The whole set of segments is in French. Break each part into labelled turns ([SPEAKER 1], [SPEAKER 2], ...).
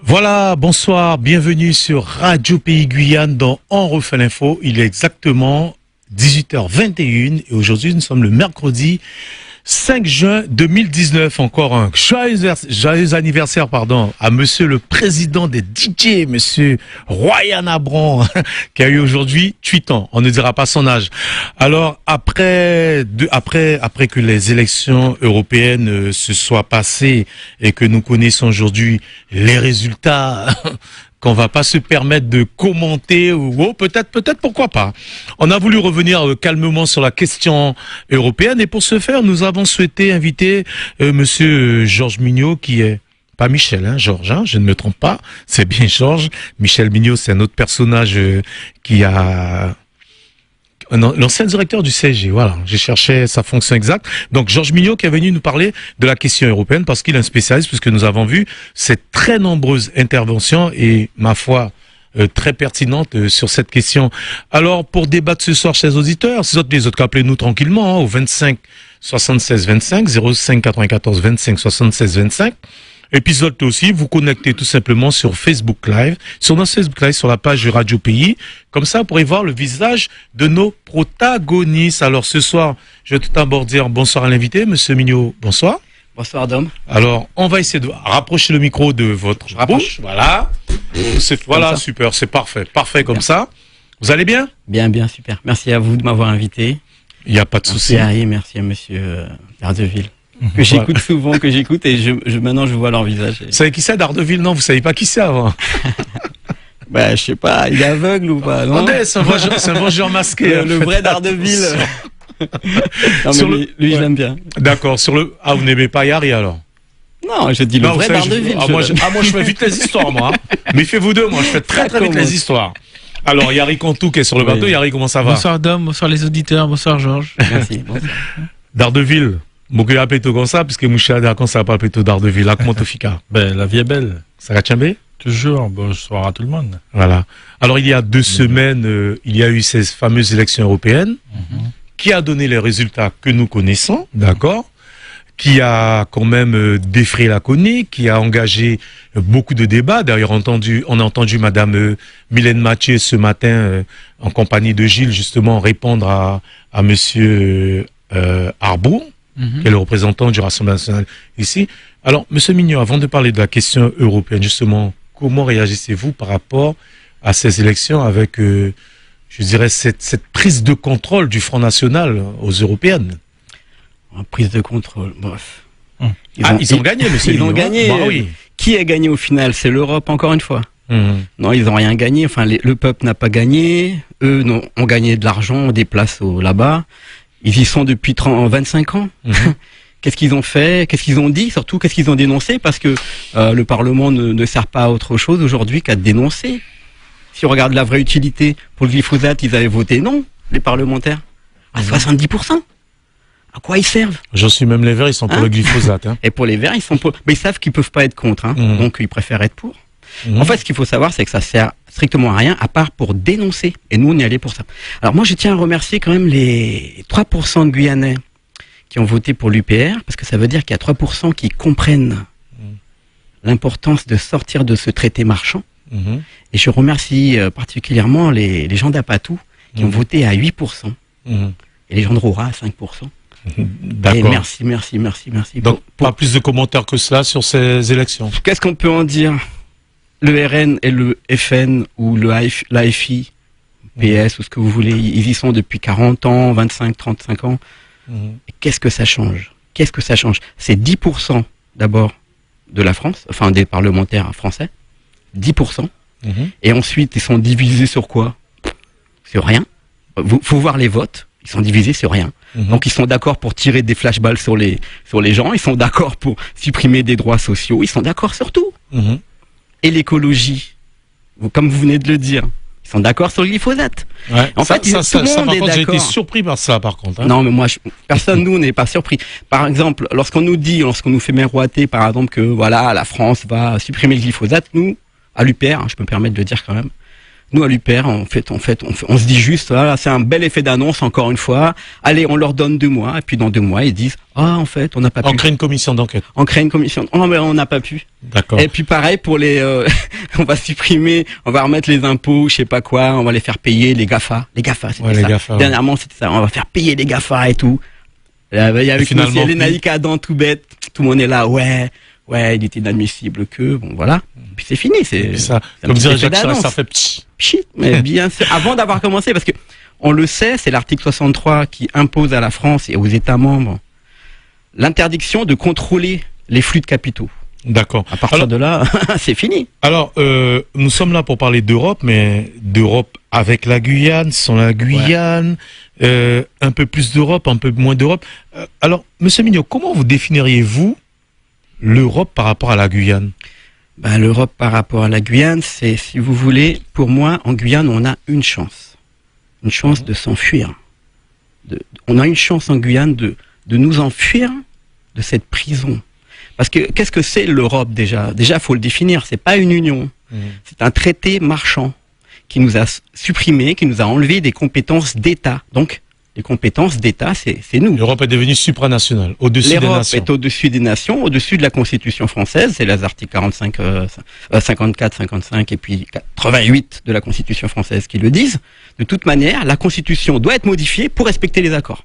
[SPEAKER 1] Voilà, bonsoir, bienvenue sur Radio Pays Guyane dans On refait l'info. Il est exactement 18h21 et aujourd'hui nous sommes le mercredi 5 juin 2019. Encore un joyeux anniversaire à monsieur le président des DJ, monsieur Royan Abron, qui a eu aujourd'hui 8 ans. On ne dira pas son âge. Alors, après que les élections européennes se soient passées et que nous connaissons aujourd'hui les résultats qu'on va pas se permettre de commenter ou peut-être pourquoi pas. On a voulu revenir calmement sur la question européenne et pour ce faire, nous avons souhaité inviter monsieur Georges Mignot qui est pas Michel, Georges, je ne me trompe pas, c'est bien Georges. Michel Mignot, c'est un autre personnage qui a l'ancien directeur du CSG, voilà, j'ai cherché sa fonction exacte. Donc Georges Mignot qui est venu nous parler de la question européenne parce qu'il est un spécialiste, puisque nous avons vu ces très nombreuses interventions et, ma foi, très pertinentes sur cette question. Alors, pour débattre ce soir, chers auditeurs, les autres appelez-nous tranquillement au 25 76 25, 05 94 25 76 25. Épisode aussi, vous connectez tout simplement sur Facebook Live, sur notre Facebook Live, sur la page de Radio Pays. Comme ça, vous pourrez voir le visage de nos protagonistes. Alors, ce soir, je vais tout d'abord dire bonsoir à l'invité. Monsieur Mignot, bonsoir.
[SPEAKER 2] Bonsoir, Dom.
[SPEAKER 1] Alors, on va essayer de rapprocher le micro de votre bouche. Voilà. Voilà, super, c'est parfait. Parfait comme ça. Vous allez bien?
[SPEAKER 2] Bien, super. Merci à vous de m'avoir invité.
[SPEAKER 1] Il n'y a pas de souci.
[SPEAKER 2] Merci à monsieur Dardeville. Que j'écoute souvent, que j'écoute et maintenant je vois leur visage.
[SPEAKER 1] Vous savez qui c'est, Dardeville? Non, vous savez pas qui c'est avant?
[SPEAKER 2] Je sais pas, il est aveugle ou pas, non?
[SPEAKER 1] C'est un vengeur masqué.
[SPEAKER 2] Le vrai Dardeville. Non, mais lui, je l'aime bien.
[SPEAKER 1] D'accord, vous n'aimez pas Yari alors?
[SPEAKER 2] Non, je dis le vrai Dardeville.
[SPEAKER 1] Moi, je fais vite les histoires, moi. Méfiez-vous d'eux, moi, je fais très vite les histoires. Alors, Yari Contou qui est sur le bateau. Yari, comment ça va?
[SPEAKER 3] Bonsoir Dom, bonsoir les auditeurs, bonsoir Georges.
[SPEAKER 2] Merci, bonsoir.
[SPEAKER 1] Dardeville. Beaucoup appelé tout comme ça, puisque Moucha d'accord, ça va pas appeler tout d'Ardeville. Là, comment Tofika?
[SPEAKER 3] La vie est belle.
[SPEAKER 1] Ça va tchamber?
[SPEAKER 3] Toujours. Bonsoir à tout le monde.
[SPEAKER 1] Voilà. Alors, il y a 2 semaines, il y a eu ces fameuses élections européennes, qui a donné les résultats que nous connaissons, d'accord? Qui a quand même défrayé la chronique, qui a engagé beaucoup de débats. D'ailleurs, on a entendu madame Mylène Mathieu ce matin, en compagnie de Gilles, justement, répondre à monsieur Arbour, qui est le représentant du Rassemblement national ici. Alors, monsieur Mignot, avant de parler de la question européenne, justement, comment réagissez-vous par rapport à ces élections avec, je dirais, cette prise de contrôle du Front National aux européennes?
[SPEAKER 2] Prise de contrôle, bref.
[SPEAKER 1] Ils ont gagné, monsieur Mignot.
[SPEAKER 2] Ils ont gagné.
[SPEAKER 1] Bah, oui.
[SPEAKER 2] Qui a gagné au final? C'est l'Europe, encore une fois. Non, ils n'ont rien gagné. Enfin, le peuple n'a pas gagné. Eux ont gagné de l'argent, des places là-bas. Ils y sont depuis 25 ans. Qu'est-ce qu'ils ont fait? Qu'est-ce qu'ils ont dit? Surtout, qu'est-ce qu'ils ont dénoncé? Parce que le Parlement ne sert pas à autre chose aujourd'hui qu'à dénoncer. Si on regarde la vraie utilité, pour le glyphosate, ils avaient voté non, les parlementaires, à 70%. À quoi ils servent?
[SPEAKER 1] J'en suis même les Verts, ils sont pour le glyphosate.
[SPEAKER 2] Et pour les Verts, ils sont pour... Mais ils savent qu'ils peuvent pas être contre, donc ils préfèrent être pour. En fait, ce qu'il faut savoir, c'est que ça sert strictement à rien, à part pour dénoncer. Et nous, on est allés pour ça. Alors moi, je tiens à remercier quand même les 3% de Guyanais qui ont voté pour l'UPR, parce que ça veut dire qu'il y a 3% qui comprennent l'importance de sortir de ce traité marchand. Et je remercie particulièrement les gens d'Apatou qui ont voté à 8%. Et les gens de Roura à 5%.
[SPEAKER 1] D'accord.
[SPEAKER 2] Et merci.
[SPEAKER 1] Donc, pas plus de commentaires que cela sur ces élections.
[SPEAKER 2] Qu'est-ce qu'on peut en dire? Le RN et le FN ou l'AFI, PS ou ce que vous voulez, ils y sont depuis 40 ans, 25, 35 ans. Et qu'est-ce que ça change? C'est 10% d'abord de la France, enfin des parlementaires français, 10%. Et ensuite, ils sont divisés sur quoi? Sur rien. Faut voir les votes. Ils sont divisés sur rien. Donc ils sont d'accord pour tirer des flashballs sur les gens. Ils sont d'accord pour supprimer des droits sociaux. Ils sont d'accord sur tout. Et l'écologie, comme vous venez de le dire, ils sont d'accord sur le glyphosate.
[SPEAKER 1] Ouais.
[SPEAKER 2] En fait, tout le monde est d'accord.
[SPEAKER 1] J'ai été surpris par ça, par contre.
[SPEAKER 2] Non, mais moi, personne, nous, n'est pas surpris. Par exemple, lorsqu'on nous fait miroiter, par exemple, que voilà, la France va supprimer le glyphosate, nous, à l'UPR, je peux me permettre de le dire quand même, Nous, à l'UPR, on se dit juste, voilà, c'est un bel effet d'annonce, encore une fois. Allez, on leur donne 2 mois, et puis dans 2 mois, ils disent, en fait, on n'a pas pu.
[SPEAKER 1] On crée une commission d'enquête.
[SPEAKER 2] On crée une commission. Oh, mais on n'a pas pu.
[SPEAKER 1] D'accord.
[SPEAKER 2] Et puis pareil pour les, on va supprimer, on va remettre les impôts, je sais pas quoi, on va les faire payer, les GAFA. Les GAFA, c'était ça.
[SPEAKER 1] GAFA,
[SPEAKER 2] Dernièrement, c'était ça. On va faire payer les GAFA et tout. Il y avait
[SPEAKER 1] finalement,
[SPEAKER 2] les Naïc Adam, tout bête. Tout le monde est là, ouais, il était inadmissible que, bon, voilà. Puis c'est fini, c'est
[SPEAKER 1] ça.
[SPEAKER 2] c'est
[SPEAKER 1] Comme dirait
[SPEAKER 2] petit
[SPEAKER 1] Jacques
[SPEAKER 2] effet
[SPEAKER 1] Chirac,
[SPEAKER 2] d'annonce.
[SPEAKER 1] ça fait pchit.
[SPEAKER 2] Pchit, mais bien sûr, avant d'avoir commencé, parce que on le sait, c'est l'article 63 qui impose à la France et aux États membres l'interdiction de contrôler les flux de capitaux.
[SPEAKER 1] D'accord.
[SPEAKER 2] À partir de là, c'est fini.
[SPEAKER 1] Alors, nous sommes là pour parler d'Europe, mais d'Europe avec la Guyane, sans la Guyane, un peu plus d'Europe, un peu moins d'Europe. Alors, Monsieur Mignot, comment vous définiriez-vous l'Europe par rapport à la Guyane?
[SPEAKER 2] L'Europe par rapport à la Guyane, c'est, si vous voulez, pour moi, en Guyane, on a une chance. Une chance de s'enfuir. On a une chance en Guyane de nous enfuir de cette prison. Parce que, qu'est-ce que c'est l'Europe déjà? Déjà, faut le définir. C'est pas une union. C'est un traité marchand qui nous a supprimé, qui nous a enlevé des compétences d'État. Donc, les compétences d'État, c'est nous.
[SPEAKER 1] L'Europe est devenue supranationale, au-dessus des
[SPEAKER 2] L'Europe
[SPEAKER 1] nations.
[SPEAKER 2] est au-dessus des nations, au-dessus de la Constitution française. C'est les articles 45, 54, 55 et puis 88 de la Constitution française qui le disent. De toute manière, la Constitution doit être modifiée pour respecter les accords.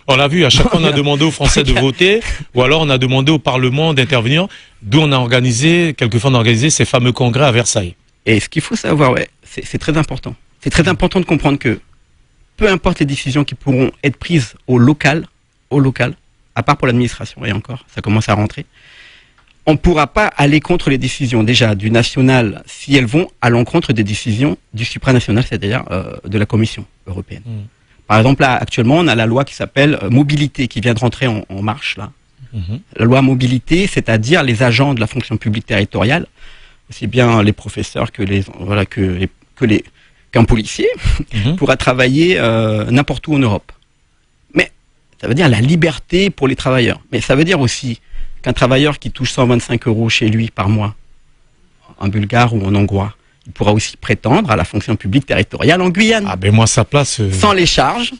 [SPEAKER 1] On l'a vu, à chaque fois on a demandé aux Français de voter, ou alors on a demandé au Parlement d'intervenir, d'où on a organisé, quelquefois on a organisé ces fameux congrès à Versailles.
[SPEAKER 2] Et ce qu'il faut savoir, c'est très important. C'est très important de comprendre que peu importe les décisions qui pourront être prises au local, à part pour l'administration, et encore, ça commence à rentrer, on ne pourra pas aller contre les décisions déjà du national si elles vont à l'encontre des décisions du supranational, c'est-à-dire de la Commission européenne. Par exemple, là, actuellement, on a la loi qui s'appelle mobilité, qui vient de rentrer en marche, là. La loi mobilité, c'est-à-dire les agents de la fonction publique territoriale, aussi bien les professeurs que qu'un policier, pourra travailler n'importe où en Europe. Mais ça veut dire la liberté pour les travailleurs. Mais ça veut dire aussi qu'un travailleur qui touche 125 € chez lui par mois, en Bulgare ou en Hongrois, il pourra aussi prétendre à la fonction publique territoriale en Guyane.
[SPEAKER 1] Ah ben moi, sa place...
[SPEAKER 2] Sans les charges,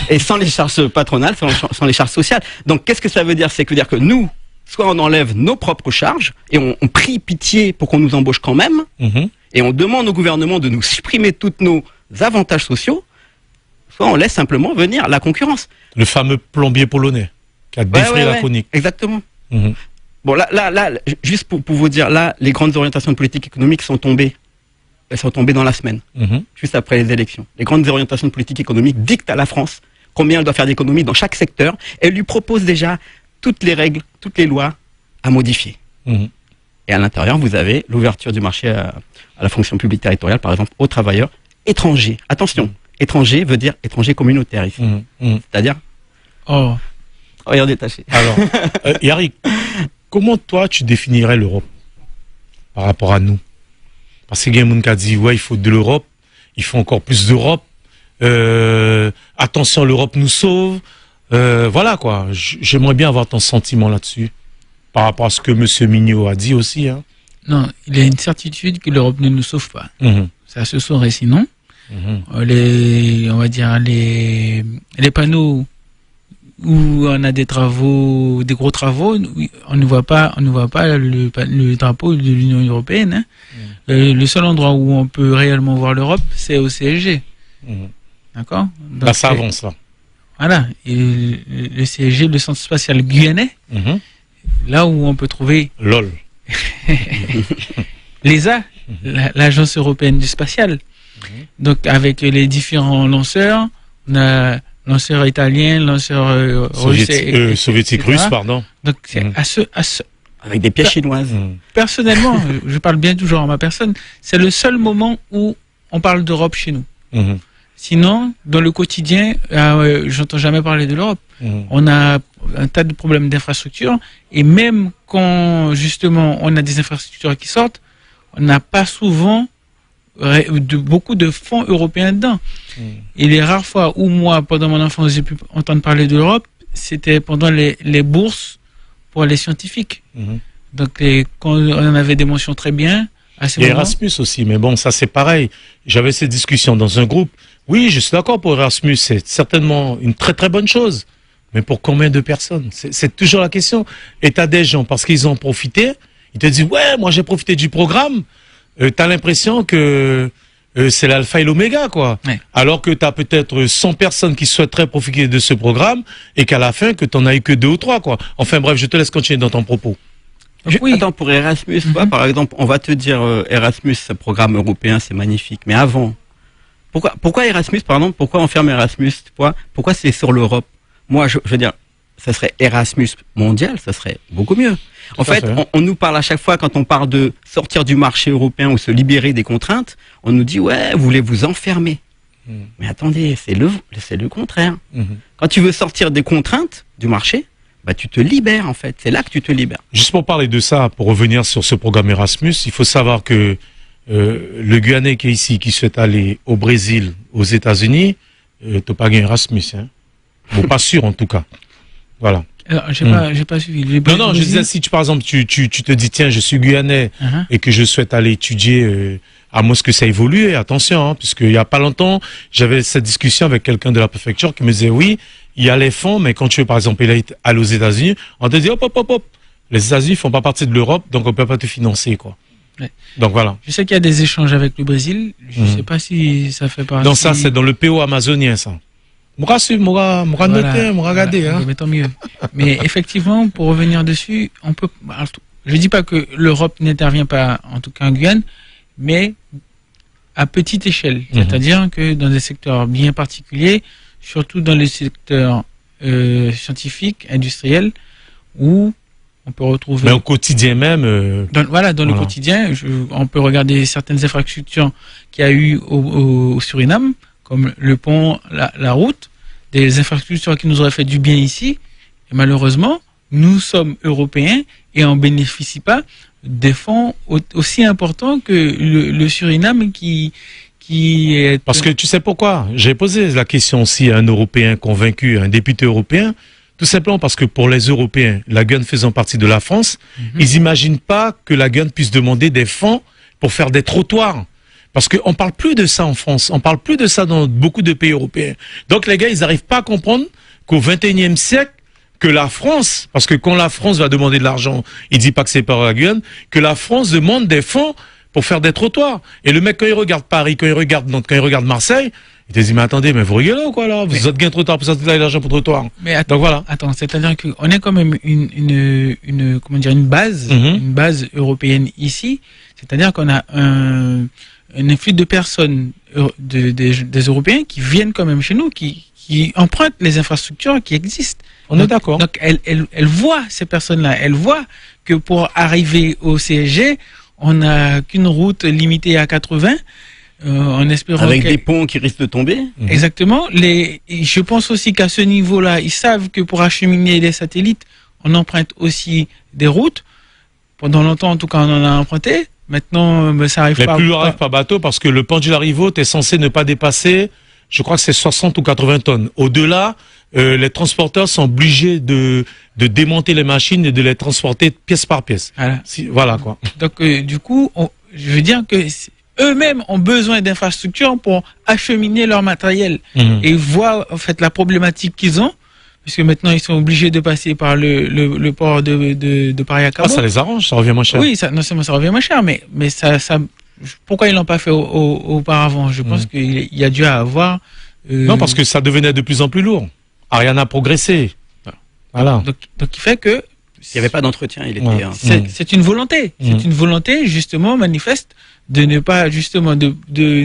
[SPEAKER 2] et sans les charges patronales, sans les charges sociales. Donc qu'est-ce que ça veut dire? C'est que dire que nous, soit on enlève nos propres charges, et on prie pitié pour qu'on nous embauche quand même, et on demande au gouvernement de nous supprimer tous nos avantages sociaux, soit on laisse simplement venir la concurrence.
[SPEAKER 1] Le fameux plombier polonais, qui a défrayé la chronique.
[SPEAKER 2] Exactement. Bon, là, juste pour vous dire, là, les grandes orientations de politique économique sont tombées. Elles sont tombées dans la semaine, juste après les élections. Les grandes orientations de politique économique dictent à la France combien elle doit faire d'économies dans chaque secteur. Elle lui propose déjà toutes les règles, toutes les lois à modifier. Et à l'intérieur, vous avez l'ouverture du marché à la fonction publique territoriale, par exemple, aux travailleurs étrangers. Attention, étranger veut dire étranger communautaire ici. C'est-à-dire rien détaché.
[SPEAKER 1] Alors, Yari, comment toi tu définirais l'Europe par rapport à nous? Parce qu'il y a un monde qui a dit, ouais, il faut de l'Europe, il faut encore plus d'Europe, attention, l'Europe nous sauve. Voilà quoi, j'aimerais bien avoir ton sentiment là-dessus, par rapport à ce que M. Mignot a dit aussi. Hein.
[SPEAKER 3] Non, il y a une certitude que l'Europe ne nous sauve pas. Ça se saurait sinon. On va dire, les panneaux où on a des travaux, des gros travaux, on ne voit pas le drapeau de l'Union européenne. Hein. Le seul endroit où on peut réellement voir l'Europe, c'est au CSG. D'accord?
[SPEAKER 1] Là, ça avance, là.
[SPEAKER 3] Voilà. Et le CSG, le Centre spatial guyanais, là où on peut trouver...
[SPEAKER 1] LOL.
[SPEAKER 3] l'ESA, l'Agence européenne du spatial. Donc, avec les différents lanceurs, on a lanceurs italiens, lanceurs
[SPEAKER 1] soviétiques, russes, pardon.
[SPEAKER 3] Donc,
[SPEAKER 2] avec des pièces chinoises.
[SPEAKER 3] Personnellement, je parle bien toujours à ma personne, c'est le seul moment où on parle d'Europe chez nous. Sinon, dans le quotidien, j'entends jamais parler de l'Europe. On a un tas de problèmes d'infrastructure, et même quand, justement, on a des infrastructures qui sortent, on n'a pas souvent beaucoup de fonds européens dedans. Et les rares fois où moi, pendant mon enfance, j'ai pu entendre parler de l'Europe, c'était pendant les bourses pour les scientifiques. Donc, quand on avait des mentions très bien, à ces
[SPEAKER 1] Il y a
[SPEAKER 3] moments.
[SPEAKER 1] Erasmus aussi, mais bon, ça c'est pareil. J'avais cette discussion dans un groupe. Oui, je suis d'accord pour Erasmus, c'est certainement une très très bonne chose. Mais pour combien de personnes? C'est toujours la question. Et t'as des gens, parce qu'ils ont profité, ils te disent, ouais, moi j'ai profité du programme. T'as l'impression que c'est l'alpha et l'oméga, quoi.
[SPEAKER 3] Ouais.
[SPEAKER 1] Alors que t'as peut-être 100 personnes qui souhaiteraient profiter de ce programme et qu'à la fin, que t'en as eu que 2 ou 3, quoi. Enfin bref, je te laisse continuer dans ton propos.
[SPEAKER 3] Oui.
[SPEAKER 2] Attends, pour Erasmus, toi, par exemple, on va te dire Erasmus, ce programme européen, c'est magnifique. Mais avant, pourquoi Erasmus, par exemple, pourquoi on ferme Erasmus? Pourquoi c'est sur l'Europe? Moi, je veux dire, ça serait Erasmus mondial, ça serait beaucoup mieux. En fait, on nous parle à chaque fois, quand on parle de sortir du marché européen ou se libérer des contraintes, on nous dit, ouais, vous voulez vous enfermer. Mais attendez, c'est le contraire. Quand tu veux sortir des contraintes du marché, bah, tu te libères, en fait. C'est là que tu te libères.
[SPEAKER 1] Juste pour parler de ça, pour revenir sur ce programme Erasmus, il faut savoir que le Guyanais qui est ici, qui souhaite aller au Brésil, aux États-Unis, t'as pas gagné Erasmus, hein. Bon, pas sûr en tout cas. Voilà.
[SPEAKER 3] Alors, j'ai pas suivi.
[SPEAKER 1] Non, je disais, si tu, par exemple, tu te dis, tiens, je suis Guyanais et que je souhaite aller étudier, à moins que ça évolue, et attention, hein, puisqu'il y a pas longtemps, j'avais cette discussion avec quelqu'un de la préfecture qui me disait, oui, il y a les fonds, mais quand tu veux, par exemple, aller aux États-Unis, on te dit, hop. Les États-Unis font pas partie de l'Europe, donc on peut pas te financer, quoi.
[SPEAKER 3] Ouais.
[SPEAKER 1] Donc voilà.
[SPEAKER 3] Je sais qu'il y a des échanges avec le Brésil. Je sais pas si ça fait partie.
[SPEAKER 1] Donc ça, c'est dans le PO amazonien, ça. Moura noter, moura regarder, hein.
[SPEAKER 3] Mais tant mieux. Mais effectivement, pour revenir dessus, on peut. Je dis pas que l'Europe n'intervient pas, en tout cas en Guyane, mais à petite échelle. C'est-à-dire que dans des secteurs bien particuliers, surtout dans les secteurs scientifiques, industriels, où on peut retrouver.
[SPEAKER 1] Mais au quotidien même.
[SPEAKER 3] Dans le quotidien, on peut regarder certaines infrastructures qu'il y a eu au Suriname, comme le pont, la route, des infrastructures qui nous auraient fait du bien ici. Et malheureusement, nous sommes Européens et on ne bénéficie pas des fonds aussi importants que le Suriname qui est...
[SPEAKER 1] Parce que tu sais pourquoi? J'ai posé la question aussi à un Européen convaincu, un député européen, tout simplement parce que pour les Européens, la Guyane faisant partie de la France, ils n'imaginent pas que la Guyane puisse demander des fonds pour faire des trottoirs. Parce qu'on ne parle plus de ça en France, on ne parle plus de ça dans beaucoup de pays européens. Donc les gars, ils n'arrivent pas à comprendre qu'au XXIe siècle, que la France, parce que quand la France va demander de l'argent, il ne dit pas que c'est par la Guyane, que la France demande des fonds pour faire des trottoirs. Et le mec, quand il regarde Paris, quand il regarde Nantes, quand il regarde Marseille, il te dit, mais attendez, mais vous rigolez ou quoi là? Vous êtes gain trottoir pour sortir de l'argent pour trottoir.
[SPEAKER 3] Mais
[SPEAKER 1] donc voilà.
[SPEAKER 3] Attends, c'est-à-dire qu'on est quand même une base européenne ici. C'est-à-dire qu'on a un influx de personnes, des Européens qui viennent quand même chez nous, qui empruntent les infrastructures qui existent.
[SPEAKER 1] On est d'accord.
[SPEAKER 3] Donc, elles voient ces personnes-là, elles voient que pour arriver au CSG, on n'a qu'une route limitée à 80, en espérant
[SPEAKER 2] avec des ponts qui risquent de tomber.
[SPEAKER 3] Exactement. Je pense aussi qu'à ce niveau-là, ils savent que pour acheminer les satellites, on emprunte aussi des routes. Pendant longtemps, en tout cas, on en a emprunté. Maintenant, ça arrive pas.
[SPEAKER 1] Mais plus loin arrive par bateau parce que le pendule arrive, t'es censé ne pas dépasser, je crois que c'est 60 ou 80 tonnes. Au-delà, les transporteurs sont obligés de démonter les machines et de les transporter pièce par pièce.
[SPEAKER 3] Voilà.
[SPEAKER 1] Voilà quoi.
[SPEAKER 3] Donc, du coup, je veux dire que eux-mêmes ont besoin d'infrastructures pour acheminer leur matériel et voir en fait la problématique qu'ils ont. Parce que maintenant, ils sont obligés de passer par le port de Paris-Acabo.
[SPEAKER 1] Ça les arrange, ça revient moins cher.
[SPEAKER 3] Oui, non seulement ça revient moins cher, mais ça pourquoi ils l'ont pas fait auparavant? Je pense qu'il y a dû avoir...
[SPEAKER 1] Non, parce que ça devenait de plus en plus lourd. Ariane a progressé. Voilà.
[SPEAKER 3] Donc, il fait que...
[SPEAKER 2] Il n'y avait pas d'entretien, il était...
[SPEAKER 3] C'est une volonté. C'est une volonté, justement, manifeste, de ne pas, justement, de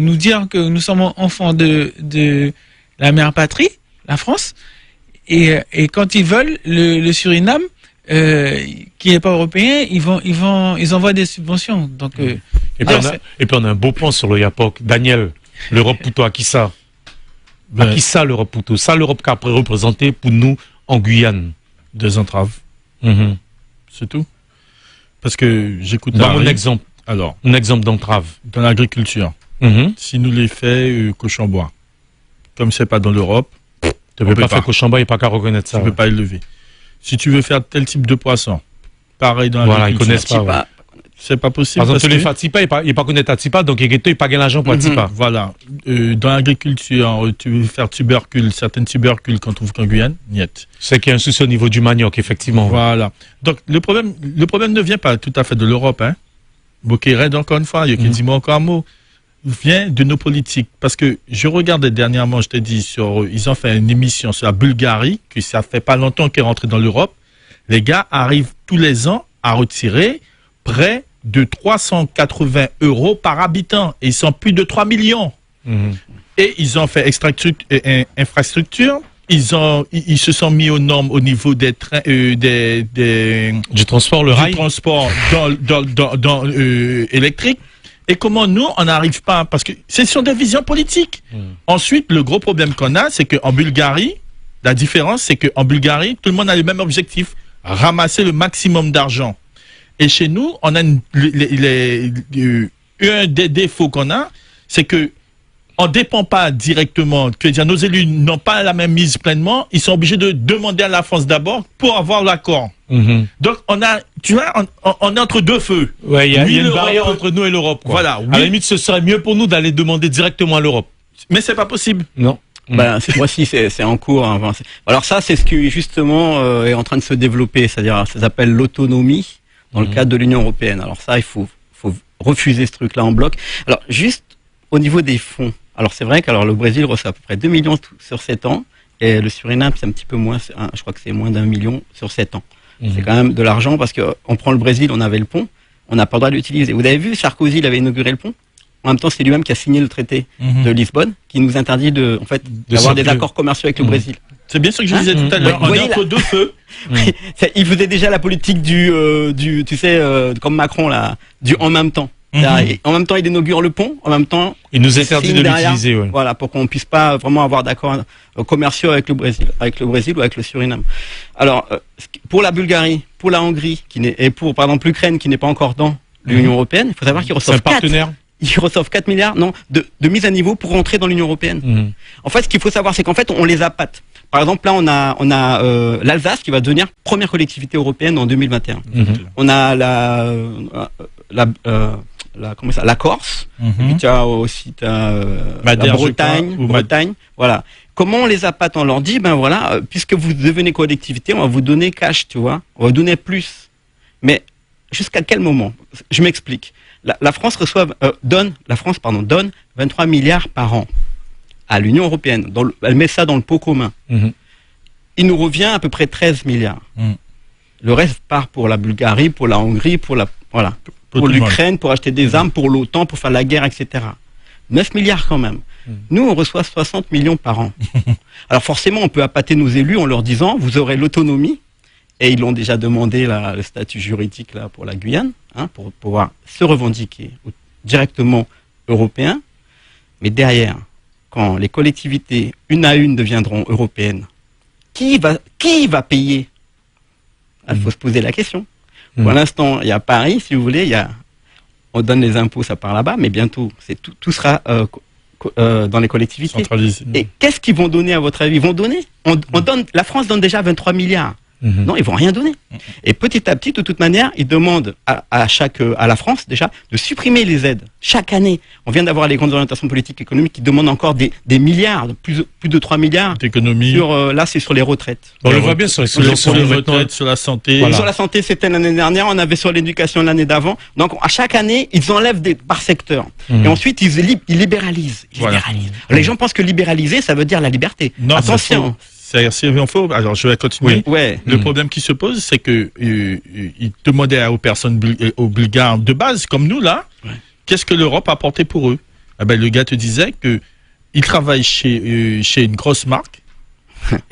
[SPEAKER 3] nous dire que nous sommes enfants de la mère patrie, la France. Et quand ils veulent, le Suriname, qui n'est pas européen, ils envoient des subventions. Donc,
[SPEAKER 1] et puis on a un beau point sur le Yapok. Daniel, l'Europe Pouto, à qui ça? À qui ça, l'Europe Pouto? Ça, l'Europe qu'a représenté pour nous en Guyane.
[SPEAKER 4] Des entraves. C'est tout. Parce que j'écoute...
[SPEAKER 1] Mon exemple.
[SPEAKER 4] Alors,
[SPEAKER 1] un exemple d'entrave.
[SPEAKER 4] Dans l'agriculture, si nous les fait cochon bois, comme c'est pas dans l'Europe,
[SPEAKER 1] tu ne peux pas faire cochon bois et pas qu'à reconnaître ça.
[SPEAKER 4] Tu ne peux pas élever. Si tu veux faire tel type de poisson, pareil dans l'agriculture.
[SPEAKER 1] Voilà, ils connaissent pas.
[SPEAKER 4] C'est pas possible.
[SPEAKER 1] Par exemple, les Fatipa, il pas connaître Tatipa, donc il pas gagné l'argent pour Tatipa.
[SPEAKER 4] Voilà. Dans l'agriculture, tu veux faire tubercules, certaines tubercules qu'on trouve qu'en Guyane, niet.
[SPEAKER 1] C'est qu'il y a un souci au niveau du manioc, effectivement.
[SPEAKER 4] Voilà. Donc, le problème ne vient pas tout à fait de l'Europe, hein. Bokeh, encore une fois, il y a qui dit moi encore un mot. Vient de nos politiques. Parce que je regardais dernièrement, je t'ai dit, ils ont fait une émission sur la Bulgarie, que ça fait pas longtemps qu'elle est rentrée dans l'Europe. Les gars arrivent tous les ans à retirer près de 380 € par habitant. Et ils sont plus de 3 millions. Et ils ont fait infrastructure. Ils se sont mis aux normes au niveau des trains,
[SPEAKER 1] du transport, le rail.
[SPEAKER 4] Du transport électrique. Et comment nous, on n'arrive pas, parce que ce sont des visions politiques. Ensuite, le gros problème qu'on a, c'est qu'en Bulgarie, la différence, c'est qu'en Bulgarie, tout le monde a le même objectif, ramasser le maximum d'argent. Et chez nous, on a un des défauts qu'on a, c'est que on ne dépend pas directement, c'est-à-dire nos élus n'ont pas la même mise pleinement, ils sont obligés de demander à la France d'abord pour avoir l'accord. Donc on a, tu vois, on est entre deux feux.
[SPEAKER 1] Ouais, il y a une barrière entre nous et l'Europe.
[SPEAKER 4] Voilà.
[SPEAKER 1] À la limite, ce serait mieux pour nous d'aller demander directement à l'Europe.
[SPEAKER 4] Mais c'est pas possible.
[SPEAKER 1] Non.
[SPEAKER 2] Cette fois-ci, c'est en cours. Hein. Alors ça, c'est ce qui justement est en train de se développer, c'est-à-dire ça s'appelle l'autonomie dans le cadre de l'Union européenne. Alors ça, il faut refuser ce truc-là en bloc. Alors juste au niveau des fonds. Alors c'est vrai que le Brésil reçoit à peu près 2 millions sur 7 ans et le Suriname c'est un petit peu moins, je crois que c'est moins d'1 million sur 7 ans. C'est quand même de l'argent parce que on prend le Brésil, on avait le pont, on n'a pas le droit de l'utiliser. Vous avez vu, Sarkozy, il avait inauguré le pont. En même temps, c'est lui-même qui a signé le traité de Lisbonne, qui nous interdit d'avoir des accords commerciaux avec le Brésil.
[SPEAKER 4] C'est bien ce que je disais tout à l'heure. On est entre deux feux.
[SPEAKER 2] Il faisait déjà la politique tu sais, comme Macron là, du en même temps. En même temps, il inaugure le pont. En même temps,
[SPEAKER 1] il nous interdit de l'utiliser. Ouais.
[SPEAKER 2] Voilà, pour qu'on puisse pas vraiment avoir d'accords commerciaux avec le Brésil ou avec le Suriname. Alors, pour la Bulgarie, pour la Hongrie, et pour par exemple l'Ukraine qui n'est pas encore dans l'Union européenne, il faut savoir qu'ils reçoivent 4 milliards de mise à niveau pour rentrer dans l'Union européenne. En fait, ce qu'il faut savoir, c'est qu'en fait, on les appâte. Par exemple, là, on a l'Alsace qui va devenir première collectivité européenne en 2021. On a la Corse, puis tu as aussi la Bretagne, voilà. Comment on les appâte? On leur dit, ben voilà, puisque vous devenez collectivité, on va vous donner cash, tu vois, on va donner plus. Mais jusqu'à quel moment? Je m'explique. La France donne 23 milliards par an à l'Union européenne. Elle met ça dans le pot commun. Il nous revient à peu près 13 milliards. Le reste part pour la Bulgarie, pour la Hongrie, pour l'Ukraine, pour acheter des armes, pour l'OTAN, pour faire la guerre, etc. 9 milliards quand même. Nous, on reçoit 60 millions par an. Alors forcément, on peut appâter nos élus en leur disant, vous aurez l'autonomie, et ils l'ont déjà demandé le statut juridique là, pour la Guyane, pour pouvoir se revendiquer directement européen. Mais derrière, quand les collectivités, une à une, deviendront européennes, qui va payer? Il faut se poser la question. Pour l'instant, il y a Paris, si vous voulez, on donne les impôts, ça part là-bas, mais bientôt, tout sera dans les collectivités.
[SPEAKER 4] Centralisé.
[SPEAKER 2] Et qu'est-ce qu'ils vont donner, à votre avis? Ils vont donner. La France donne déjà 23 milliards. Non, ils vont rien donner. Et petit à petit, de toute manière, ils demandent à la France déjà de supprimer les aides. Chaque année, on vient d'avoir les grandes orientations politiques et économiques qui demandent encore des milliards, plus de 3 milliards
[SPEAKER 4] d'économies.
[SPEAKER 2] Là, c'est sur les retraites.
[SPEAKER 1] On le voit bien sur les
[SPEAKER 4] retraites, sur la santé.
[SPEAKER 2] Voilà. Sur la santé, c'était l'année dernière, on avait sur l'éducation l'année d'avant. Donc, à chaque année, ils enlèvent par secteur. Et ensuite, ils libéralisent. Les gens pensent que libéraliser, ça veut dire la liberté.
[SPEAKER 4] Non, attention. Alors, je vais continuer.
[SPEAKER 2] Oui.
[SPEAKER 4] Le problème qui se pose, c'est que ils demandaient aux personnes, aux Bulgares de base, comme nous, là, qu'est-ce que l'Europe a apporté pour eux? Le gars te disait que il travaille chez une grosse marque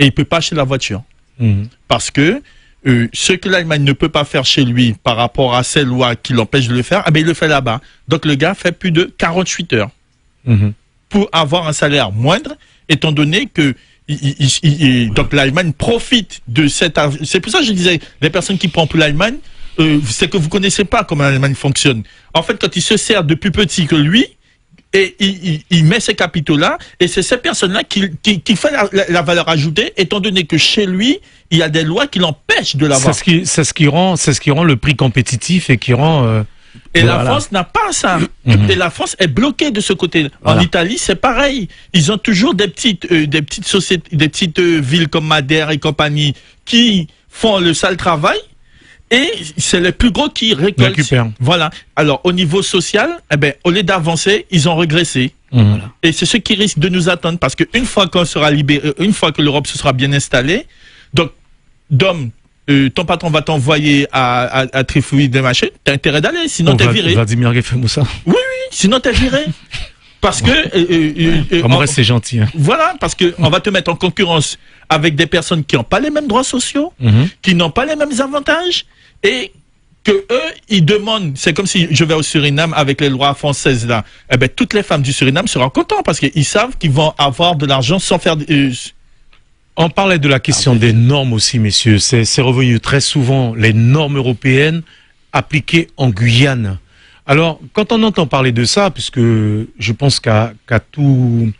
[SPEAKER 4] et il peut pas acheter la voiture. Parce que ce que l'Allemagne ne peut pas faire chez lui par rapport à ces lois qui l'empêchent de le faire, il le fait là-bas. Donc, le gars fait plus de 48 heures pour avoir un salaire moindre, étant donné que donc l'Allemagne profite de cette... C'est pour ça que je disais, les personnes qui prennent pour l'Allemagne, c'est que vous connaissez pas comment l'Allemagne fonctionne. En fait, quand il se sert de plus petit que lui, et il met ces capitaux-là, et c'est ces personnes-là qui fait la valeur ajoutée, étant donné que chez lui, il y a des lois qui l'empêchent de l'avoir.
[SPEAKER 1] C'est ce qui rend le prix compétitif et qui rend...
[SPEAKER 4] Et la France n'a pas ça. Et la France est bloquée de ce côté. En Italie, c'est pareil. Ils ont toujours des petites sociétés, des petites villes comme Madère et compagnie qui font le sale travail. Et c'est les plus gros qui récoltent. Voilà. Alors, au niveau social, au lieu d'avancer, ils ont régressé. Voilà. Et c'est ce qui risque de nous attendre parce qu'une fois qu'on sera libéré, une fois que l'Europe se sera bien installée, donc, Dom, ton patron va t'envoyer à Trifouille des machins, t'as intérêt d'aller, sinon t'es viré.
[SPEAKER 1] Vladimir Gefemoussa.
[SPEAKER 4] Oui, sinon t'es viré. Parce que...
[SPEAKER 1] c'est gentil. Hein.
[SPEAKER 4] Voilà, parce que on va te mettre en concurrence avec des personnes qui n'ont pas les mêmes droits sociaux, qui n'ont pas les mêmes avantages, et que eux, ils demandent, c'est comme si je vais au Suriname avec les lois françaises là, toutes les femmes du Suriname seront contentes parce qu'ils savent qu'ils vont avoir de l'argent sans faire...
[SPEAKER 1] On parlait de la question des normes aussi, messieurs. C'est revenu très souvent, les normes européennes appliquées en Guyane. Alors, quand on entend parler de ça, puisque je pense qu'à tous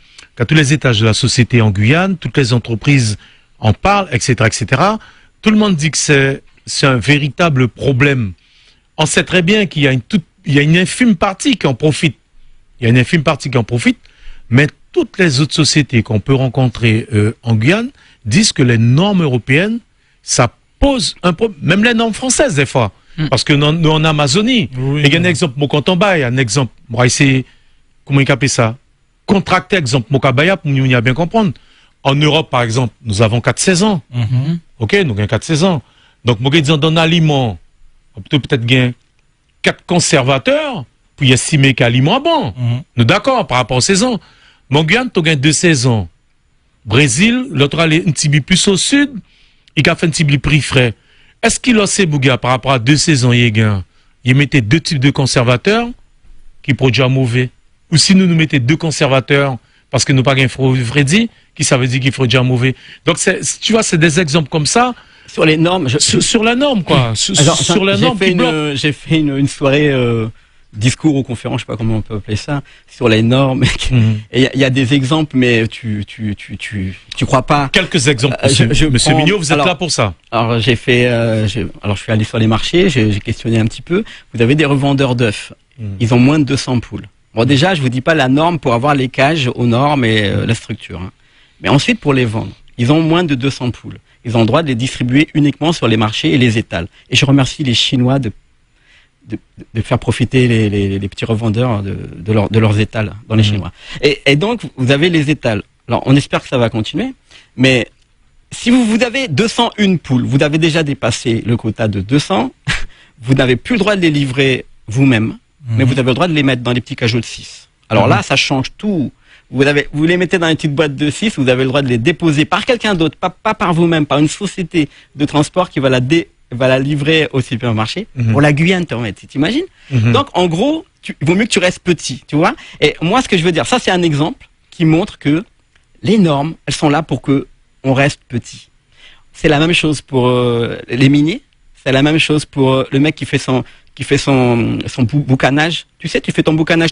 [SPEAKER 1] les étages de la société en Guyane, toutes les entreprises en parlent, etc., etc., tout le monde dit que c'est un véritable problème. On sait très bien qu'il y a une infime partie qui en profite. Il y a une infime partie qui en profite, mais toutes les autres sociétés qu'on peut rencontrer en Guyane disent que les normes européennes, ça pose un problème, même les normes françaises des fois. Parce que nous en Amazonie, il y a un exemple, il y a un exemple, moi essayer, comment il appelle ça, contracté exemple, Mokabaya, pour nous bien comprendre. En Europe, par exemple, nous avons 4 saisons. Ok, donc il y a 4 saisons. Donc, moi, disons, dans l'aliment, on peut peut-être gagner 4 conservateurs, puis estimer qu'aliment bon. Nous d'accord, par rapport aux saisons. Mon Guyane, tu gagnes 2 saisons. Brésil, l'autre allait un petit peu plus au sud, il a fait un petit peu plus frais. Est-ce qu'il a ces bougas par rapport à 2 saisons, il mettait 2 types de conservateurs qui produisent mauvais? Ou si nous mettions 2 conservateurs parce que nous pas gain Freddy, qui ça veut dire qu'il faut déjà mauvais. Donc tu vois, c'est des exemples comme ça.
[SPEAKER 2] Sur les normes,
[SPEAKER 1] sur la norme quoi. Sur la norme.
[SPEAKER 2] J'ai fait une soirée discours ou conférence, je sais pas comment on peut appeler ça, sur les normes. Et il y a des exemples, mais tu crois pas.
[SPEAKER 1] Quelques exemples. Monsieur Mignot, vous êtes là pour ça.
[SPEAKER 2] Alors je suis allé sur les marchés, j'ai questionné un petit peu. Vous avez des revendeurs d'œufs. Ils ont moins de 200 poules. Bon, déjà, je vous dis pas la norme pour avoir les cages aux normes et la structure. Hein. Mais ensuite, pour les vendre, ils ont moins de 200 poules. Ils ont le droit de les distribuer uniquement sur les marchés et les étals. Et je remercie les Chinois de faire profiter les petits revendeurs de leurs étals dans les Chinois. Et donc, vous avez les étals. Alors, on espère que ça va continuer. Mais si vous avez 201 poules, vous avez déjà dépassé le quota de 200, vous n'avez plus le droit de les livrer vous-même. Mais vous avez le droit de les mettre dans les petits cajots de 6. Alors là, ça change tout. Vous les mettez dans une petite boîte de 6, vous avez le droit de les déposer par quelqu'un d'autre, pas par vous-même, par une société de transport qui va la livrer au supermarché. Pour la Guyane, t'imagines? Donc, en gros, il vaut mieux que tu restes petit, tu vois? Et moi, ce que je veux dire, ça, c'est un exemple qui montre que les normes, elles sont là pour que on reste petit. C'est la même chose pour les miniers. C'est la même chose pour le mec qui fait son boucanage. Tu sais, tu fais ton boucanage.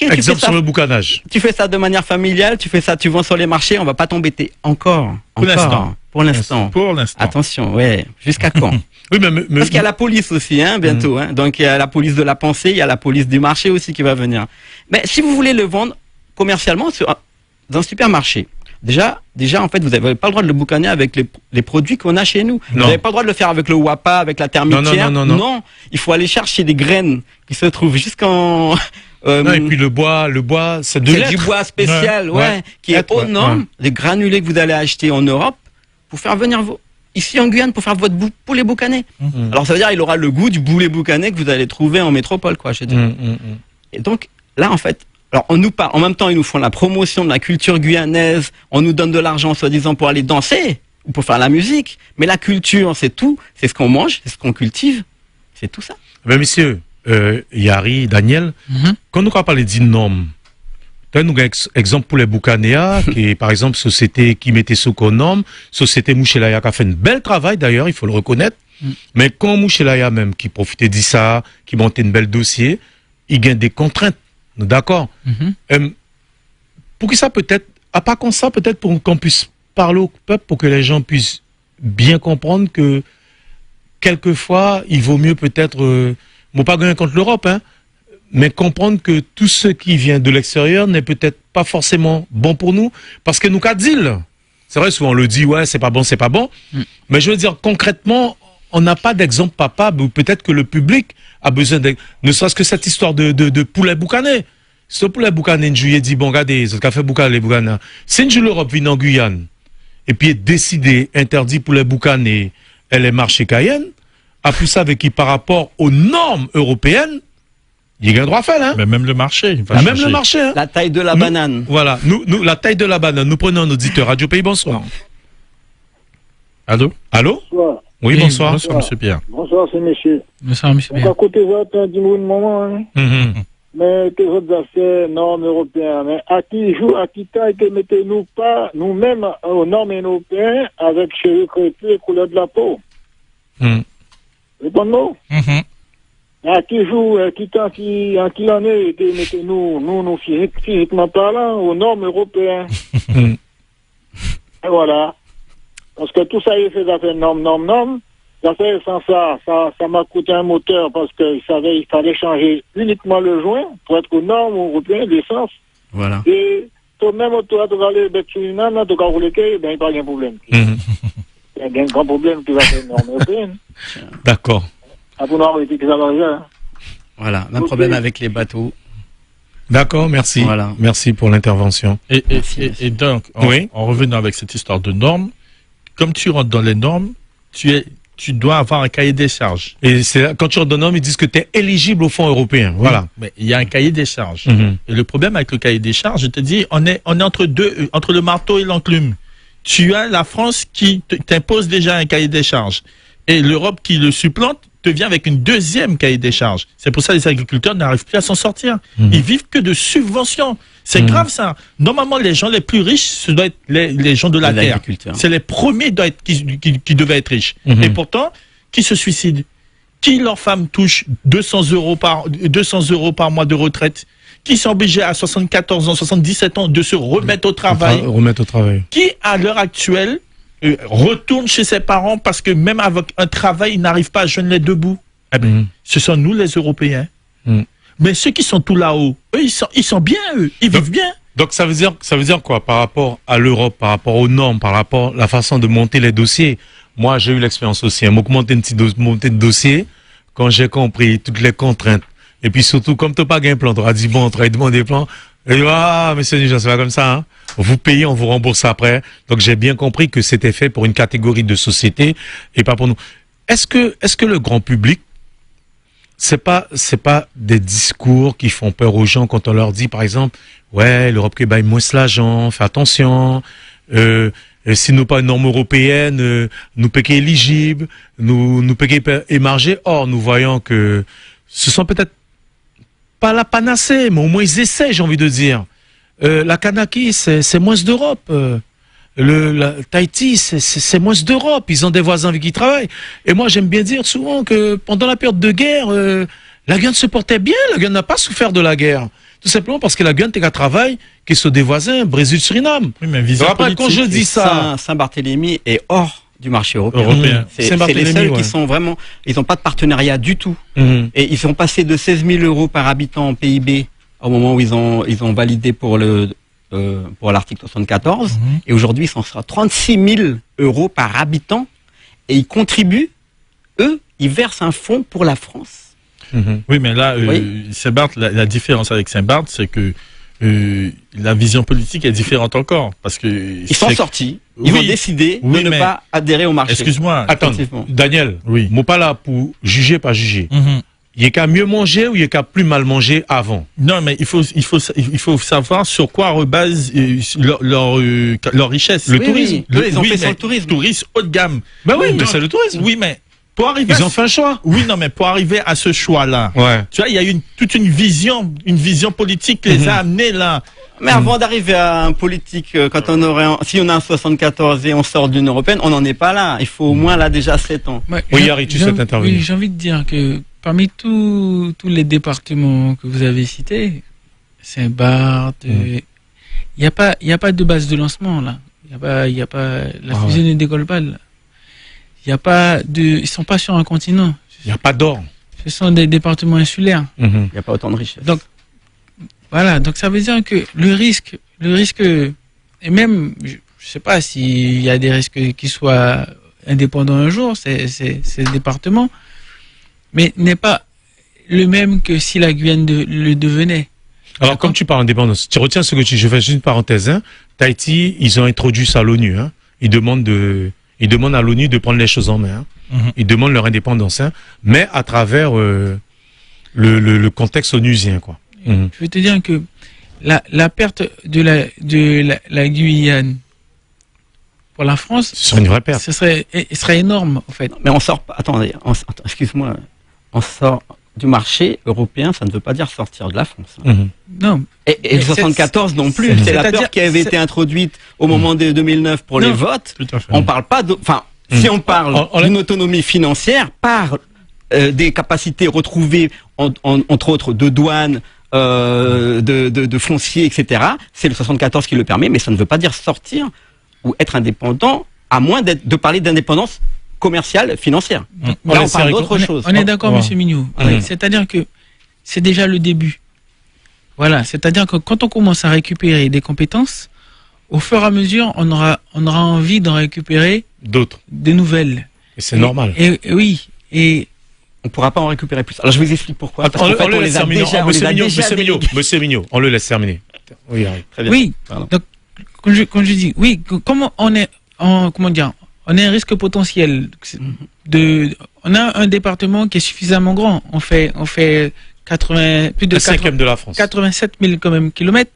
[SPEAKER 1] Exemple sur le boucanage.
[SPEAKER 2] Tu fais ça de manière familiale, tu vends sur les marchés, on va pas t'embêter. Pour l'instant. Attention, ouais. Jusqu'à quand?
[SPEAKER 1] Oui, mais
[SPEAKER 2] parce qu'il y a la police aussi, hein, bientôt. Hein. Donc il y a la police de la pensée, il y a la police du marché aussi qui va venir. Mais si vous voulez le vendre commercialement dans un supermarché, Déjà, en fait, vous n'avez pas le droit de le boucaner avec les produits qu'on a chez nous. Vous n'avez pas le droit de le faire avec le wapa, avec la termitière.
[SPEAKER 1] Non.
[SPEAKER 2] Il faut aller chercher des graines qui se trouvent jusqu'en...
[SPEAKER 1] non, et puis le bois, c'est
[SPEAKER 2] du bois spécial, qui est aux normes, des granulés que vous allez acheter en Europe pour faire venir ici en Guyane pour faire votre poulet boucané. Alors ça veut dire il aura le goût du poulet boucané que vous allez trouver en métropole, quoi. Et donc là, en fait, alors on nous parle, en même temps ils nous font la promotion de la culture guyanaise, on nous donne de l'argent soi-disant pour aller danser ou pour faire la musique, mais la culture c'est tout, c'est ce qu'on mange, c'est ce qu'on cultive, c'est tout ça.
[SPEAKER 1] Ben messieurs, Yari, Daniel, quand nous parlons d'une norme, nous avons un exemple pour les Boucanéas, qui est par exemple société qui mettait sous norme, société Mouchelaya qui a fait un bel travail d'ailleurs, il faut le reconnaître, mais quand Mouchelaya même qui profitait de ça, qui montait un bel dossier, il gagne des contraintes. D'accord. Pour que ça peut-être, à part comme ça, peut-être pour qu'on puisse parler au peuple, pour que les gens puissent bien comprendre que quelquefois, il vaut mieux peut-être moi pas rien contre l'Europe, hein, mais comprendre que tout ce qui vient de l'extérieur n'est peut-être pas forcément bon pour nous, parce que nous, qu'à dire, c'est vrai, souvent on le dit, ouais, c'est pas bon, mais je veux dire, concrètement, on n'a pas d'exemple papable, ou peut-être que le public a besoin de, ne serait-ce que cette histoire de poulet boucané. Ce poulet boucané, une juillet dit, bon, regardez, ce qu'a fait boucané, boucané. Si une l'Europe vient en Guyane, et puis est décidé, interdit poulet boucané, elle est marché Cayenne, a plus ça avec qui par rapport aux normes européennes, il y a un droit à faire, hein.
[SPEAKER 4] Mais même le marché.
[SPEAKER 1] Même le marché, hein.
[SPEAKER 2] La taille de la banane.
[SPEAKER 1] Voilà, nous, la taille de la banane. Nous prenons un auditeur. Radio Pays, bonsoir.
[SPEAKER 4] Allô?
[SPEAKER 5] Bonsoir.
[SPEAKER 1] Oui, bonsoir.
[SPEAKER 4] Bonsoir, monsieur Pierre.
[SPEAKER 5] Bonsoir, c'est monsieur.
[SPEAKER 3] Bonsoir, monsieur
[SPEAKER 5] Donc,
[SPEAKER 3] Pierre.
[SPEAKER 5] à côté de ça, du moment, hein. Mais que autres affaires, normes européennes. Mais à qui joue, à qui taille que mettez-nous pas, nous-mêmes, aux normes européennes, avec cheveux crépus et couleur de la peau? Répondez-nous. À qui joue, qui temps, en qui l'année, que mettez-nous, nous, physiquement parlant, aux normes européennes? Et voilà. Parce que tout ça, il fait d'affaires normes. Ça fait sans ça m'a coûté un moteur parce qu'il fallait changer uniquement le joint pour être aux normes européennes d'essence.
[SPEAKER 2] Voilà.
[SPEAKER 5] Et toi-même, toi, tu vas aller mettre sur une âne, tu vas rouler, ben, il n'y a pas de problème. Il y a un grand problème qui va faire une norme européenne.
[SPEAKER 1] D'accord.
[SPEAKER 5] À vous arrêter que ça va arriver.
[SPEAKER 2] Voilà. Même problème avec les bateaux.
[SPEAKER 1] D'accord, merci.
[SPEAKER 2] Voilà.
[SPEAKER 1] Merci pour l'intervention.
[SPEAKER 4] Et donc, en revenant avec cette histoire de normes, comme tu rentres dans les normes, tu dois avoir un cahier des charges.
[SPEAKER 1] Et c'est quand tu rentres dans les normes, ils disent que tu es éligible au fonds européen. Voilà.
[SPEAKER 4] Mais il y a un cahier des charges. Et le problème avec le cahier des charges, je te dis, on est entre entre le marteau et l'enclume. Tu as la France qui t'impose déjà un cahier des charges. Et l'Europe qui le supplante te vient avec une deuxième cahier des charges. C'est pour ça que les agriculteurs n'arrivent plus à s'en sortir. Ils vivent que de subventions. C'est grave ça. Normalement, les gens les plus riches, ce doit être les gens de la terre. C'est les premiers qui devaient être riches. Et pourtant, qui se suicident? Qui leurs femmes touchent 200 euros par mois de retraite? Qui sont obligés à 74 ans, 77 ans de se remettre au travail? Qui, à l'heure actuelle, retourne chez ses parents parce que même avec un travail, ils n'arrivent pas à joindre les deux bouts? Eh bien, ce sont nous les Européens. Mais ceux qui sont tout là-haut, eux, ils sont bien, eux. Ils vivent bien.
[SPEAKER 1] Donc ça veut dire quoi par rapport à l'Europe, par rapport aux normes, par rapport à la façon de monter les dossiers? Moi, j'ai eu l'expérience aussi. Moi, monter de dossier, quand j'ai compris toutes les contraintes, et puis surtout, comme tu n'as pas gagné un plan, tu as dit, bon, on va demander des plans. Et monsieur Nugent, c'est pas comme ça, hein. Vous payez, on vous rembourse après. Donc j'ai bien compris que c'était fait pour une catégorie de société et pas pour nous. Est-ce que le grand public, c'est pas des discours qui font peur aux gens quand on leur dit, par exemple, ouais, l'Europe qui baille moins l'argent, fais attention, si nous pas une norme européenne, nous payons éligibles, nous payons émarger. Or, nous voyons que ce sont peut-être pas la panacée, mais au moins ils essaient, j'ai envie de dire. La Kanaki, c'est moins d'Europe. La Tahiti, c'est moins d'Europe. Ils ont des voisins avec qui ils travaillent. Et moi, j'aime bien dire souvent que pendant la période de guerre, la Guyane se portait bien. La Guyane n'a pas souffert de la guerre. Tout simplement parce que la Guyane est qu'à travail, qui est sur des voisins, Brésil, Suriname.
[SPEAKER 4] Oui, mais
[SPEAKER 1] après, quand je dis ça,
[SPEAKER 2] Saint-Barthélemy est hors du marché européen. C'est les seuls qui sont vraiment, ils n'ont pas de partenariat du tout. Et ils sont passés de 16 000 euros par habitant en PIB au moment où ils ont validé pour l'article 74. Et aujourd'hui, ils sont à 36 000 euros par habitant. Et ils contribuent, eux, ils versent un fonds pour la France.
[SPEAKER 4] Oui, mais là, Saint-Barth, la différence avec Saint-Barth, c'est que la vision politique est différente encore. Parce que
[SPEAKER 2] ils sont sortis, ils ont décidé de ne pas adhérer au marché.
[SPEAKER 4] Excuse-moi.
[SPEAKER 1] Attends, Daniel, moi pas là pour juger, pas juger. Il y a qu'à mieux manger ou il y a qu'à plus mal manger avant?
[SPEAKER 4] Non, mais il faut savoir sur quoi rebase leur richesse.
[SPEAKER 1] Le tourisme.
[SPEAKER 2] Ils ont fait sur le tourisme.
[SPEAKER 4] Tourisme haut de gamme.
[SPEAKER 1] Ben oui, mais c'est le tourisme.
[SPEAKER 4] Oui, mais pour arriver
[SPEAKER 1] ils ont fait un choix.
[SPEAKER 4] Oui, non, mais pour arriver à ce choix-là, tu vois, il y a toute une vision politique qui les a amenés là.
[SPEAKER 2] Mais avant d'arriver à un politique, si on a un 74 et on sort d'une européenne, on n'en est pas là. Il faut au moins là déjà 7 ans.
[SPEAKER 1] Oui, Harry, tu souhaites intervenir.
[SPEAKER 3] Oui, j'ai envie de dire que parmi tous les départements que vous avez cités, Saint-Barth, il n'y a pas de base de lancement là. Il y a pas la fusée ne décolle pas là. Ils sont pas sur un continent.
[SPEAKER 1] Il n'y a pas d'or.
[SPEAKER 3] Ce sont des départements insulaires.
[SPEAKER 2] Il n'y a pas autant de richesse.
[SPEAKER 3] Donc, voilà. Donc, ça veut dire que le risque, et même, je sais pas s'il y a des risques qui soient indépendants un jour, ces départements, mais n'est pas le même que si la Guyane le devenait.
[SPEAKER 1] Alors, comme tu parles d'indépendance, tu retiens ce que je fais juste une parenthèse, hein. Tahiti, ils ont introduit ça à l'ONU, hein. Ils demandent à l'ONU de prendre les choses en main, hein. Ils demandent leur indépendance, hein. Mais à travers, le contexte onusien, quoi.
[SPEAKER 3] Je veux te dire que la perte de la Guyane pour la France,
[SPEAKER 1] Ce serait une vraie perte.
[SPEAKER 3] ce serait énorme, en fait.
[SPEAKER 2] Mais on sort, attendez, excuse-moi, on sort du marché européen, ça ne veut pas dire sortir de la France.
[SPEAKER 3] Non.
[SPEAKER 2] Et le 74 non plus, c'est la peur qui avait été introduite au moment de 2009 pour les votes.
[SPEAKER 4] Tout à fait.
[SPEAKER 2] On parle pas de, enfin, si on parle d'une autonomie financière par des capacités retrouvées, entre autres, de douane, de foncier, etc. C'est le 74 qui le permet, mais ça ne veut pas dire sortir ou être indépendant, à moins de parler d'indépendance commerciale, financière. Là, on parle d'autre chose.
[SPEAKER 3] On est d'accord, monsieur Mignot. C'est-à-dire que c'est déjà le début. Voilà. C'est-à-dire que quand on commence à récupérer des compétences, au fur et à mesure, on aura envie d'en récupérer
[SPEAKER 1] D'autres.
[SPEAKER 3] de nouvelles.
[SPEAKER 1] Et c'est normal.
[SPEAKER 3] Et oui. Et
[SPEAKER 2] on ne pourra pas en récupérer plus. Alors je vous explique pourquoi.
[SPEAKER 1] Attends, on le laisse terminer. Monsieur Mignot, on le laisse terminer. Oui,
[SPEAKER 2] très bien.
[SPEAKER 3] Oui. Donc, quand je dis, oui, comment on est comment dire, on est un risque potentiel on a un département qui est suffisamment grand. On fait 80, plus de
[SPEAKER 1] 5e de la France.
[SPEAKER 3] 87 000 quand même kilomètres.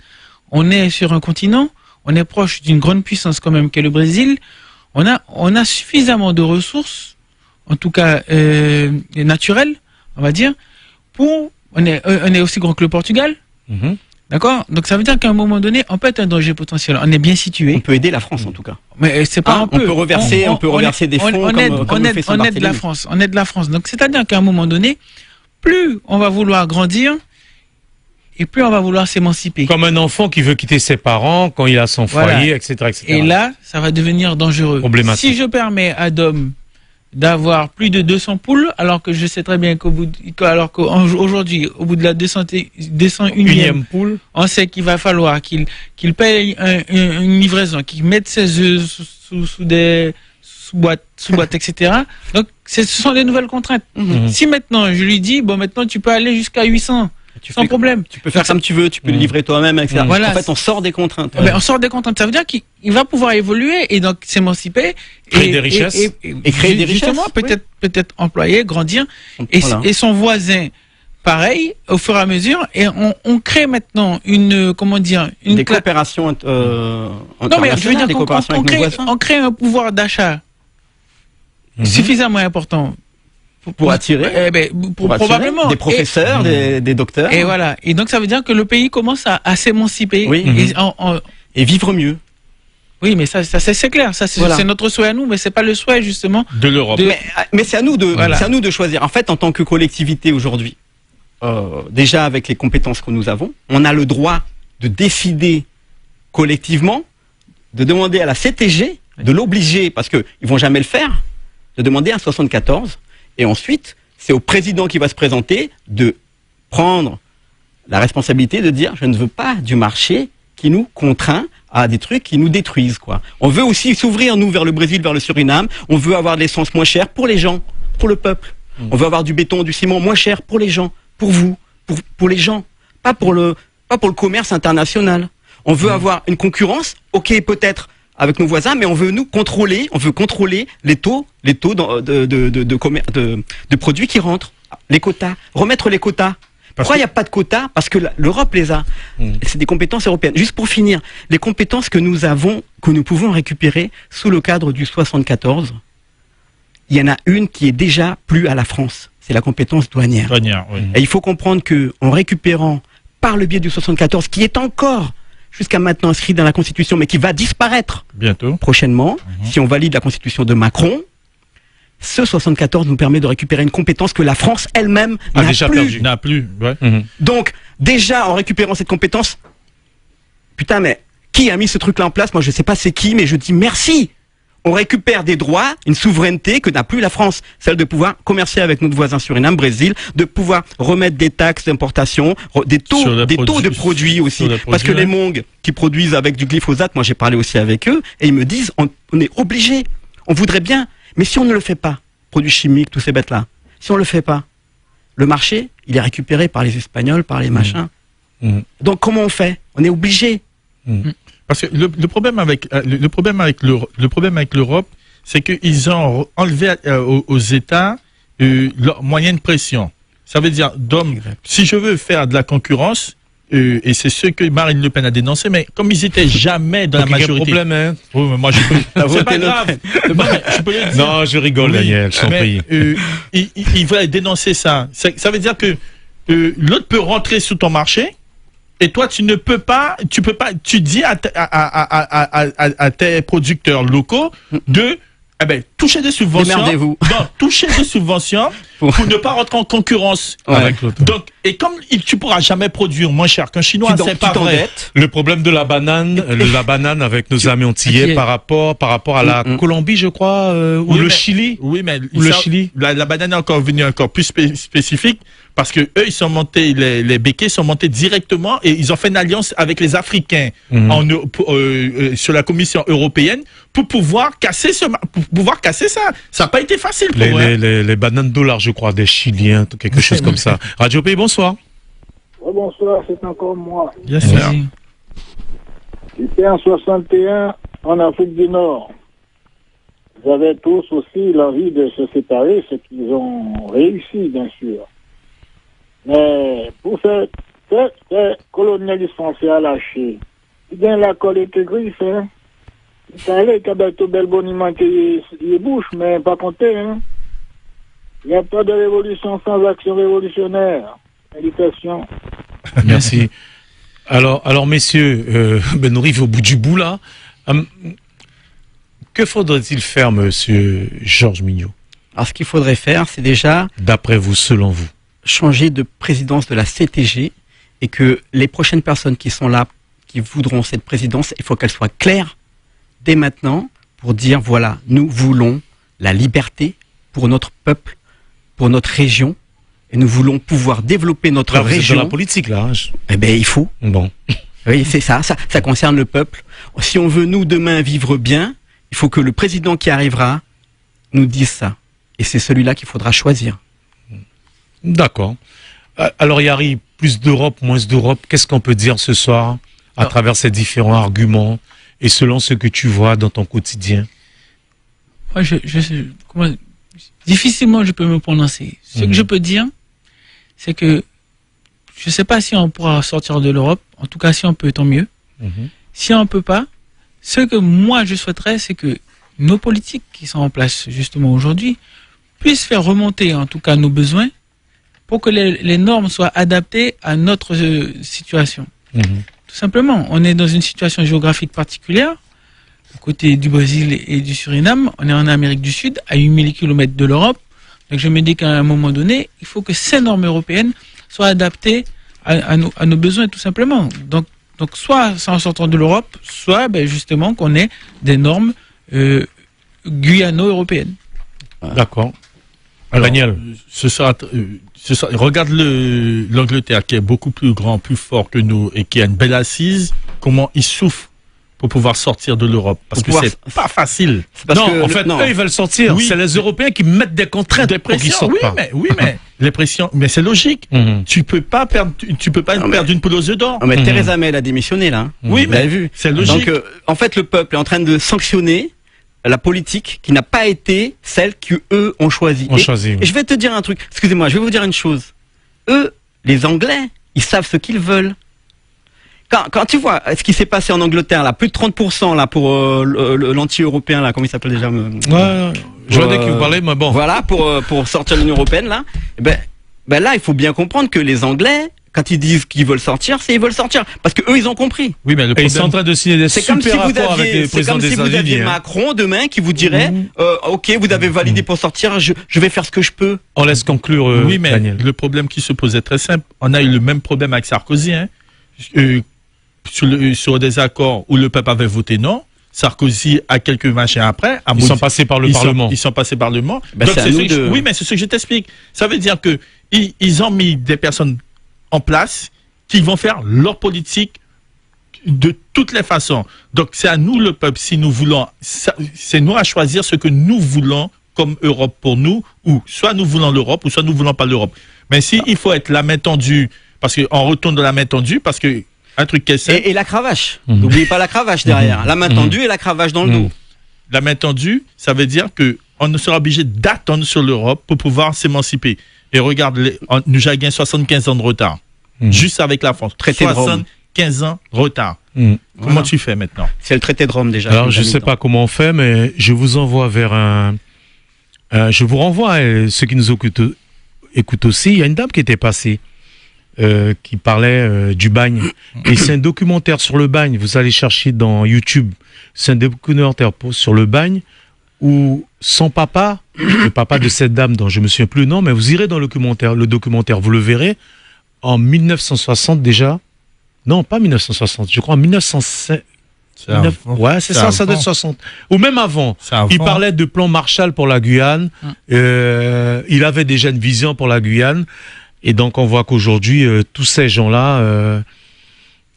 [SPEAKER 3] On est sur un continent. On est proche d'une grande puissance quand même qu'est le Brésil. On a suffisamment de ressources, en tout cas naturelles, on va dire, on est aussi grand que le Portugal. D'accord? Donc ça veut dire qu'à un moment donné, on peut être un danger potentiel. On est bien situé.
[SPEAKER 2] On peut aider la France en tout cas.
[SPEAKER 3] Mais c'est pas un peu.
[SPEAKER 2] On peut reverser des fonds
[SPEAKER 3] on aide la France. On aide la France. Donc c'est-à-dire qu'à un moment donné, plus on va vouloir grandir, et plus on va vouloir s'émanciper.
[SPEAKER 1] Comme un enfant qui veut quitter ses parents quand il a son foyer, etc., etc.
[SPEAKER 3] Et là, ça va devenir dangereux.
[SPEAKER 1] Problématique.
[SPEAKER 3] Si je permets à Dom d'avoir plus de 200 poules, alors que je sais très bien qu'aujourd'hui, au bout de la 201e
[SPEAKER 1] poule,
[SPEAKER 3] on sait qu'il va falloir qu'il paye une livraison, qu'il mette ses œufs sous boîte, etc. Donc, ce sont des nouvelles contraintes. Si maintenant, je lui dis, bon, maintenant, tu peux aller jusqu'à 800. Sans problème.
[SPEAKER 2] Tu peux faire comme tu veux, tu peux le livrer toi-même, etc.
[SPEAKER 3] Voilà.
[SPEAKER 2] En fait, on sort des contraintes.
[SPEAKER 3] On sort des contraintes. Ça veut dire qu'il va pouvoir évoluer et donc s'émanciper.
[SPEAKER 1] Créer des richesses.
[SPEAKER 2] Et créer des richesses.
[SPEAKER 3] Justement, peut-être employer, grandir. Et son voisin, pareil, au fur et à mesure. Et on crée maintenant des
[SPEAKER 2] coopérations
[SPEAKER 3] non, mais je veux dire on crée un pouvoir d'achat suffisamment important.
[SPEAKER 2] Pour attirer,
[SPEAKER 3] probablement
[SPEAKER 2] des professeurs, des docteurs.
[SPEAKER 3] Et voilà. Et donc ça veut dire que le pays commence à s'émanciper
[SPEAKER 2] et vivre mieux.
[SPEAKER 3] Oui, mais ça c'est clair. Ça c'est notre souhait à nous, mais c'est pas le souhait justement
[SPEAKER 4] de l'Europe.
[SPEAKER 2] Mais c'est à nous de choisir. En fait, en tant que collectivité aujourd'hui, déjà avec les compétences que nous avons, on a le droit de décider collectivement, de demander à la CTG, de l'obliger, parce que ils vont jamais le faire, de demander un 74. Et ensuite, c'est au président qui va se présenter de prendre la responsabilité de dire je ne veux pas du marché qui nous contraint à des trucs qui nous détruisent, quoi. On veut aussi s'ouvrir, nous, vers le Brésil, vers le Suriname. On veut avoir de l'essence moins chère pour les gens, pour le peuple. On veut avoir du béton, du ciment moins cher pour les gens, pour vous, pour les gens, pas pour le commerce international. On veut avoir une concurrence, ok, peut-être avec nos voisins, mais on veut contrôler les taux de produits qui rentrent, les quotas, remettre les quotas. Pourquoi il n'y a pas de quotas? Parce que l'Europe les a. C'est des compétences européennes. Juste pour finir, les compétences que nous avons, que nous pouvons récupérer sous le cadre du 74, il y en a une qui est déjà plus à la France. C'est la compétence douanière. Et il faut comprendre que en récupérant par le biais du 74, qui est encore jusqu'à maintenant inscrit dans la Constitution, mais qui va disparaître
[SPEAKER 4] bientôt,
[SPEAKER 2] prochainement, si on valide la Constitution de Macron, ce 74 nous permet de récupérer une compétence que la France elle-même
[SPEAKER 4] n'a plus. Ouais.
[SPEAKER 2] Donc, déjà, en récupérant cette compétence, putain, mais qui a mis ce truc-là en place? Moi, je sais pas c'est qui, mais je dis merci on récupère des droits, une souveraineté que n'a plus la France, celle de pouvoir commercer avec notre voisin Suriname, Brésil, de pouvoir remettre des taxes d'importation, des taux de produits aussi, parce que les Mongs qui produisent avec du glyphosate, moi j'ai parlé aussi avec eux, et ils me disent on est obligé, on voudrait bien, mais si on ne le fait pas, produits chimiques, tous ces bêtes-là, si on le fait pas, le marché, il est récupéré par les Espagnols, par les machins. Donc comment on fait? On est obligé.
[SPEAKER 4] Parce que le problème avec l'Europe, c'est qu'ils ont enlevé aux États leur moyen de pression. Ça veut dire, si je veux faire de la concurrence, et c'est ce que Marine Le Pen a dénoncé, mais comme ils étaient jamais dans la majorité.
[SPEAKER 1] Problème, hein.
[SPEAKER 4] Oui, mais moi je peux. C'est pas grave. Je peux le dire.
[SPEAKER 1] Non, je rigole, Daniel. Je t'en prie.
[SPEAKER 4] Ils veulent dénoncer ça. Ça veut dire que l'autre peut rentrer sous ton marché. Et toi, tu dis à tes producteurs locaux de toucher des subventions. Toucher des subventions pour ne pas rentrer en concurrence avec l'autre. Donc, et comme tu pourras jamais produire moins cher qu'un Chinois, c'est pas vrai.
[SPEAKER 1] Le problème de la banane avec nos amis antillais par rapport à la Colombie, je crois, ou le Chili.
[SPEAKER 4] Oui, mais
[SPEAKER 1] le Chili.
[SPEAKER 4] La banane est encore venue encore plus spécifique. Parce que eux, ils sont montés, les béquets sont montés directement et ils ont fait une alliance avec les Africains sur la Commission européenne pour pouvoir casser ça. Ça n'a pas été facile pour eux.
[SPEAKER 1] Les bananes dollars, je crois, des Chiliens, quelque chose comme ça. Radio Pays, bonsoir.
[SPEAKER 5] Oui, bonsoir, c'est encore moi.
[SPEAKER 4] Bien sûr.
[SPEAKER 5] J'étais en 61 en Afrique du Nord. Ils avaient tous aussi l'envie de se séparer, ce qu'ils ont réussi, bien sûr. Mais pour ce colonialisme français a lâché, il y a l'accord était griffe, hein. Il fallait qu'il y ait tout bel boniment qui bouche, mais pas compter, hein. Il n'y a pas de révolution sans action révolutionnaire. Méditation.
[SPEAKER 1] Merci. Alors messieurs, on arrive au bout du bout là. Que faudrait-il faire, monsieur Georges Mignot?
[SPEAKER 2] Alors ce qu'il faudrait faire, c'est déjà,
[SPEAKER 1] d'après vous, selon vous,
[SPEAKER 2] changer de présidence de la CTG et que les prochaines personnes qui sont là, qui voudront cette présidence, il faut qu'elles soient claires dès maintenant pour dire voilà, nous voulons la liberté pour notre peuple, pour notre région, et nous voulons pouvoir développer notre région.
[SPEAKER 1] Vous êtes dans la politique là.
[SPEAKER 2] Eh ben il faut.
[SPEAKER 1] Bon.
[SPEAKER 2] Oui, c'est ça concerne le peuple. Si on veut nous demain vivre bien, il faut que le président qui arrivera nous dise ça. Et c'est celui-là qu'il faudra choisir.
[SPEAKER 1] D'accord. Alors Yari, plus d'Europe, moins d'Europe, qu'est-ce qu'on peut dire ce soir à travers ces différents arguments et selon ce que tu vois dans ton quotidien?
[SPEAKER 3] Moi, difficilement je peux me prononcer. Ce que je peux dire, c'est que je ne sais pas si on pourra sortir de l'Europe. En tout cas, si on peut, tant mieux. Si on ne peut pas, ce que moi je souhaiterais, c'est que nos politiques qui sont en place justement aujourd'hui puissent faire remonter en tout cas nos besoins pour que les normes soient adaptées à notre situation. Tout simplement, on est dans une situation géographique particulière, à côté du Brésil et du Suriname, on est en Amérique du Sud, à 8000 km de l'Europe. Donc je me dis qu'à un moment donné, il faut que ces normes européennes soient adaptées à nos besoins, tout simplement. Donc soit en sortant de l'Europe, soit justement qu'on ait des normes guyano-européennes.
[SPEAKER 1] D'accord.
[SPEAKER 4] Alors, Daniel, regarde l'Angleterre qui est beaucoup plus grand, plus fort que nous et qui a une belle assise. Comment ils souffrent pour pouvoir sortir de l'Europe? Parce que c'est pas facile.
[SPEAKER 1] En fait, eux, ils veulent sortir. Oui. C'est les Européens qui mettent des contraintes pour qu'ils sortent pas.
[SPEAKER 4] Mais les pressions, mais c'est logique. Tu peux pas perdre une poule aux œufs d'or.
[SPEAKER 2] Mais Theresa May a démissionné là.
[SPEAKER 4] Oui,
[SPEAKER 2] vous l'avez vu.
[SPEAKER 4] C'est logique.
[SPEAKER 2] Donc, en fait, le peuple est en train de sanctionner la politique qui n'a pas été celle qu'eux ont choisie. Et je vais te dire un truc. Excusez-moi, je vais vous dire une chose. Eux, les Anglais, ils savent ce qu'ils veulent. Quand tu vois ce qui s'est passé en Angleterre, là, plus de 30% là pour l'anti-européen là, comment il s'appelle déjà
[SPEAKER 1] je vois que vous parlez, mais bon.
[SPEAKER 2] Voilà, pour sortir de l'Union européenne là. Ben là, il faut bien comprendre que les Anglais, quand ils disent qu'ils veulent sortir, c'est ils veulent sortir parce que eux ils ont compris.
[SPEAKER 1] Oui, mais ils sont en train de signer des super accords avec les présidents des États-Unis. C'est comme si vous aviez Macron
[SPEAKER 2] demain qui vous dirait OK, vous avez validé pour sortir, je vais faire ce que je peux.
[SPEAKER 1] On laisse conclure
[SPEAKER 4] oui, mais
[SPEAKER 1] Daniel.
[SPEAKER 4] Le problème qui se posait très simple, on a eu le même problème avec Sarkozy sur des accords où le peuple avait voté non. Sarkozy a quelques machins après.
[SPEAKER 1] Ils sont passés par le Parlement.
[SPEAKER 4] Ils sont passés par le Parlement.
[SPEAKER 2] Ben,
[SPEAKER 4] Donc, oui, mais c'est ce que je t'explique. Ça veut dire que ils ont mis des personnes en place qui vont faire leur politique de toutes les façons. Donc, c'est à nous, le peuple, si nous voulons, c'est nous à choisir ce que nous voulons comme Europe pour nous, ou soit nous voulons l'Europe, ou soit nous voulons pas l'Europe. Mais si il faut être la main tendue, parce qu'on retourne de la main tendue, parce que un truc qu'elle sait.
[SPEAKER 2] Et la cravache. N'oubliez pas la cravache derrière. La main tendue et la cravache dans le dos.
[SPEAKER 4] La main tendue, ça veut dire que on sera obligé d'attendre sur l'Europe pour pouvoir s'émanciper. Et regarde, nous avons 75 ans de retard. Juste avec la France.
[SPEAKER 2] Traité de Rome.
[SPEAKER 4] 75 ans de retard. Comment tu fais maintenant?
[SPEAKER 2] C'est le traité de Rome déjà.
[SPEAKER 1] Alors, je ne sais pas comment on fait, mais je vous envoie vers je vous renvoie à ceux qui nous écoutent aussi. Il y a une dame qui était passée, qui parlait du bagne. Et c'est un documentaire sur le bagne. Vous allez chercher dans YouTube. C'est un documentaire sur le bagne où son papa, le papa de cette dame dont je me souviens plus le nom, mais vous irez dans le documentaire, vous le verrez, en 1960 déjà. Non, pas 1960, je crois en 1905. Ouais, c'est ça, ça doit être 60. Ou même avant. Il parlait de plan Marshall pour la Guyane. Il avait déjà une vision pour la Guyane. Et donc, on voit qu'aujourd'hui, tous ces gens-là,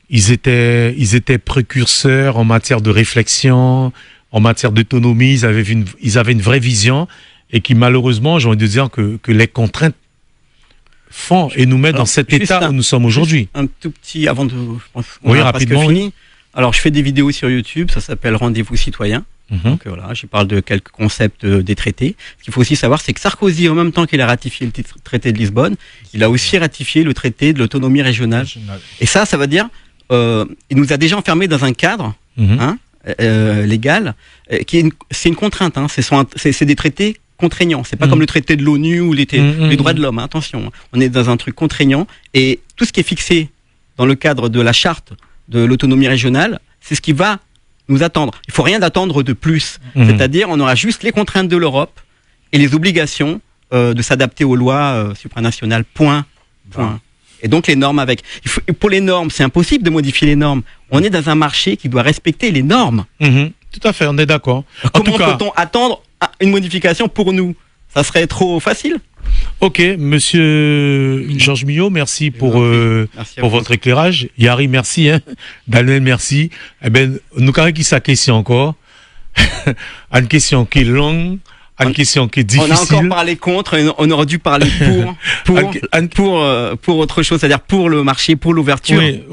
[SPEAKER 1] ils étaient précurseurs en matière de réflexion, en matière d'autonomie. Ils avaient une vraie vision et qui, malheureusement, j'ai envie de dire que les contraintes font et nous mettent dans cet état où nous sommes aujourd'hui.
[SPEAKER 2] Un tout petit, avant de...
[SPEAKER 1] Oui, rapidement.
[SPEAKER 2] Fini. Alors, je fais des vidéos sur YouTube, ça s'appelle Rendez-vous citoyen. Donc voilà, je parle de quelques concepts des traités. Ce qu'il faut aussi savoir, c'est que Sarkozy, en même temps qu'il a ratifié le traité de Lisbonne, il a aussi ratifié le traité de l'autonomie régionale. Et ça veut dire, il nous a déjà enfermés dans un cadre légal, c'est une contrainte. C'est des traités contraignants. C'est pas comme le traité de l'ONU ou les droits de l'homme. Attention, on est dans un truc contraignant. Et tout ce qui est fixé dans le cadre de la charte de l'autonomie régionale, c'est ce qui va nous attendre. Il faut rien d'attendre de plus. C'est-à-dire, on aura juste les contraintes de l'Europe et les obligations de s'adapter aux lois supranationales. Point. Et donc les normes avec. Pour les normes, c'est impossible de modifier les normes. On est dans un marché qui doit respecter les normes.
[SPEAKER 1] Tout à fait, on est d'accord.
[SPEAKER 2] Comment peut-on attendre une modification pour nous? Ça serait trop facile.
[SPEAKER 1] Ok, monsieur Georges Millot, merci pour votre éclairage. Yari, merci. Daniel, merci. Eh ben, nous avons sa question encore. Une question qui est longue, une question qui est difficile.
[SPEAKER 2] On a encore parlé contre, on aurait dû parler pour autre chose, c'est-à-dire pour le marché, pour l'ouverture.
[SPEAKER 1] Oui,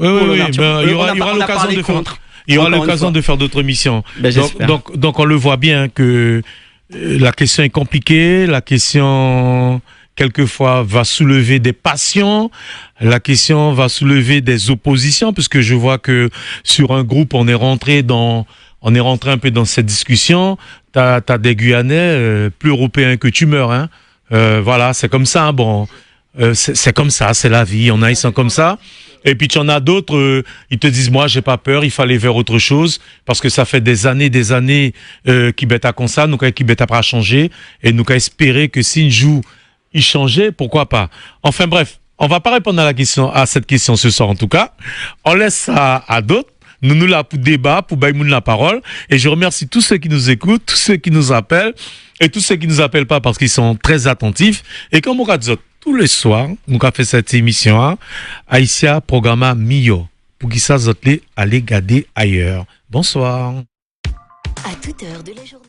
[SPEAKER 1] ben, il y aura l'occasion de faire. Il y aura l'occasion de faire d'autres missions.
[SPEAKER 2] Ben,
[SPEAKER 1] donc on le voit bien que la question est compliquée, la question quelquefois va soulever des passions, la question va soulever des oppositions, puisque je vois que sur un groupe on est rentré un peu dans cette discussion. T'as des Guyanais plus européens que tu meurs, hein. Voilà, c'est comme ça. Bon, c'est comme ça, c'est la vie. Ils sont comme ça. Et puis tu en as d'autres, ils te disent moi j'ai pas peur, il fallait vers autre chose parce que ça fait des années qui bêta comme ça, nous qui bêta pas changer et nous qu'à espérer que si une joue il changeait, pourquoi pas. Enfin bref, on va pas répondre à cette question ce soir en tout cas. On laisse ça à d'autres. Nous là pour débat, pour bailler la parole. Et je remercie tous ceux qui nous écoutent, tous ceux qui nous appellent et tous ceux qui nous appellent pas parce qu'ils sont très attentifs. Et comme on dit tous les soirs, nous avons fait cette émission, Aïssia Programma Mio. Pour qui ça, vous allez garder ailleurs. Bonsoir.
[SPEAKER 6] À toute heure de la journée.